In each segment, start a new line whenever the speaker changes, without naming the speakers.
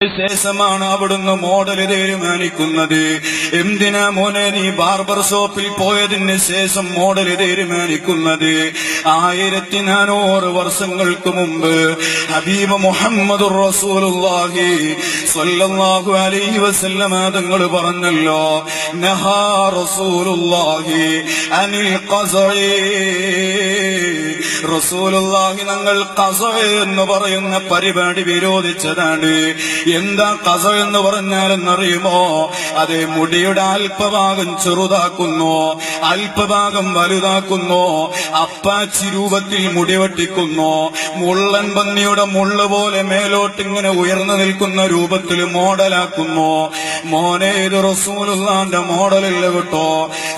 ശേഷമാണ് അവിടുന്ന് മോഡൽ തീരുമാനിക്കുന്നത്. എന്തിനാ മോനെ നീ ബാർബർ ഷോപ്പിൽ പോയതിന് ശേഷം മോഡൽ തീരുമാനിക്കുന്നത്? 1400 വർഷങ്ങൾക്ക് മുമ്പ് ഹബീബ് മുഹമ്മദുർ റസൂലുള്ളാഹി സ്വല്ലല്ലാഹു അലൈഹി വസല്ലമ തങ്ങൾ പറഞ്ഞല്ലോ, നഹാ റസൂലുള്ളാഹി അനിൽ ഖസഇ. റസൂലുള്ളാഹി തങ്ങൾ ഖസഇ എന്ന് പറയുന്ന പരിപാടി വിരോധിച്ചതാണ്. എന്താ ഖസ എന്ന് പറഞ്ഞാലെന്നറിയുമോ? അതേ, മുടിയുടെ അല്പഭാഗം ചെറുതാക്കുന്നു, അല്പഭാഗം വലുതാക്കുന്നു, അപ്പാച്ചി രൂപത്തിൽ മുടി വെട്ടിക്കുന്നു, മുള്ളൻ പന്നിയുടെ മുള്ള് പോലെ മേലോട്ടിങ്ങനെ ഉയർന്നു നിൽക്കുന്ന രൂപത്തിൽ മോഡലാക്കുന്നു. മോനെ, ഇത് റസൂലുള്ളാന്റെ മോഡലല്ല കേട്ടോ.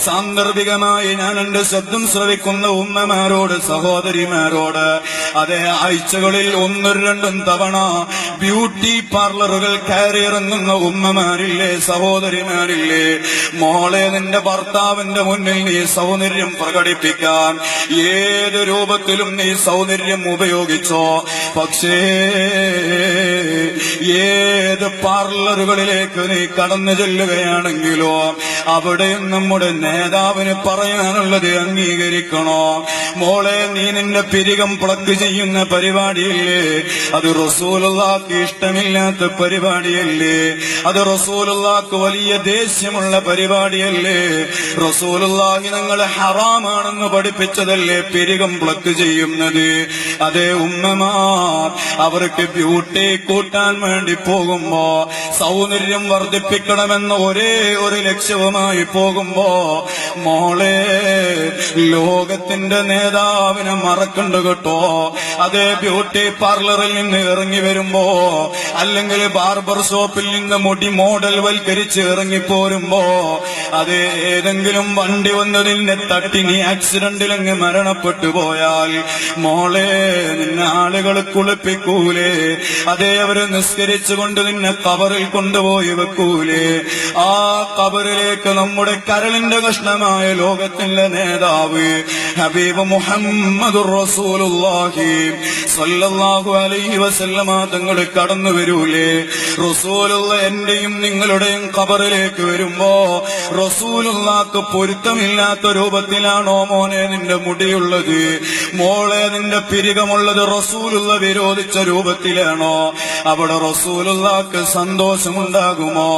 സാന്ദർഭികമായി ഞാൻ എന്റെ ശബ്ദം ശ്രവിക്കുന്ന ഉമ്മമാരോട്, സഹോദരിമാരോട്, അതേ, ആഴ്ചകളിൽ 1-2 തവണ ബ്യൂട്ടി പാർലറുകൾ കയറിയിറങ്ങുന്ന ഉമ്മമാരില്ലേ, സഹോദരിമാരില്ലേ, മോളെ, നിന്റെ ഭർത്താവിന്റെ മുന്നിൽ നീ സൗന്ദര്യം പ്രകടിപ്പിക്കാൻ ഏത് രൂപത്തിലും നീ സൗന്ദര്യം ഉപയോഗിച്ചോ. പക്ഷേ ഏത് പാർലറുകളിലേക്ക് നീ കടന്നു ചെല്ലുകയാണെങ്കിലോ അവിടെയും നമ്മുടെ നേതാവിന് പറയാനുള്ളത് അംഗീകരിക്കണോ. മോളെ, നീ നിന്റെ പിരികം പ്ലഗ് ചെയ്യുന്ന പരിപാടിയില്ലേ, അത് റസൂലുള്ളാഹിക്ക് ഇഷ്ടമില്ലാത്ത പരിപാടിയല്ലേ, അത് റസൂലുള്ളാഹിക്ക് വലിയ ദേഷ്യമുള്ള പരിപാടിയല്ലേ, റസൂലുള്ളാഹി നിങ്ങളെ ഹറാമാണെന്ന് പഠിപ്പിച്ചതല്ലേ പിരികം പ്ലഗ് ചെയ്യുന്നത്. അതേ ഉമ്മമാർ, അവർക്ക് ബ്യൂട്ടി കൂട്ടാൻ വേണ്ടി പോകുമ്പോ, സൗന്ദര്യം വർദ്ധിപ്പിക്കണമെന്ന ഒരേ ഒരു ലക്ഷ്യവുമായി പോകുമ്പോ, മോളെ, ലോകത്തിന്റെ നേതാവിനെ മറക്കണ്ട കേട്ടോ. അതേ, ബ്യൂട്ടി പാർലറിൽ നിന്ന് ഇറങ്ങി വരുമ്പോ, അല്ലെങ്കിൽ ബാർബർ ഷോപ്പിൽ നിന്ന് മുടി മോഡൽ വൽക്കരിച്ച് ഇറങ്ങിപ്പോരുമ്പോ, അത് ഏതെങ്കിലും വണ്ടി വന്ന് നിന്നെ തട്ടി നീ ആക്സിഡന്റിലങ്ങ് മരണപ്പെട്ടു പോയാൽ, മോളെ, നിന്നെ ആളുകൾ കുളിപ്പിക്കൂലേ? അതേ, അവര് നിസ്കരിച്ചുകൊണ്ട് നിന്നെ കബറിൽ കൊണ്ടുപോയി വെക്കൂലേ? ആ കബറിലേക്ക് നമ്മുടെ കരളിന്റെ കഷ്ണമായ ലോകത്തിന്റെ നേതാവ് ഹബീബ് മുഹമ്മദുർ റസൂലുള്ളാഹി സ്വല്ലല്ലാഹു അലൈഹി വസല്ലമ തങ്ങൾ കടന്നു വരൂലേ? റസൂലുള്ള എന്റെയും നിങ്ങളുടെയും ഖബറിലേക്ക് വരുമ്പോ റസൂലുള്ളാഹിക്ക് പൊരുത്തമില്ലാത്ത രൂപത്തിലാണോ മോനെ നിന്റെ മുടിയുള്ളത്? മോളെ, നിന്റെ പിരികമുള്ളത് റസൂലുള്ള വിരോധിച്ച രൂപത്തിലാണോ? അവിടെ റസൂലുള്ളാഹിക്ക് സന്തോഷമുണ്ടാകുമോ?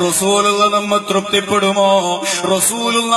റസൂലുള്ള നമ്മെ തൃപ്തിപ്പെടുമോ? റസൂലുള്ള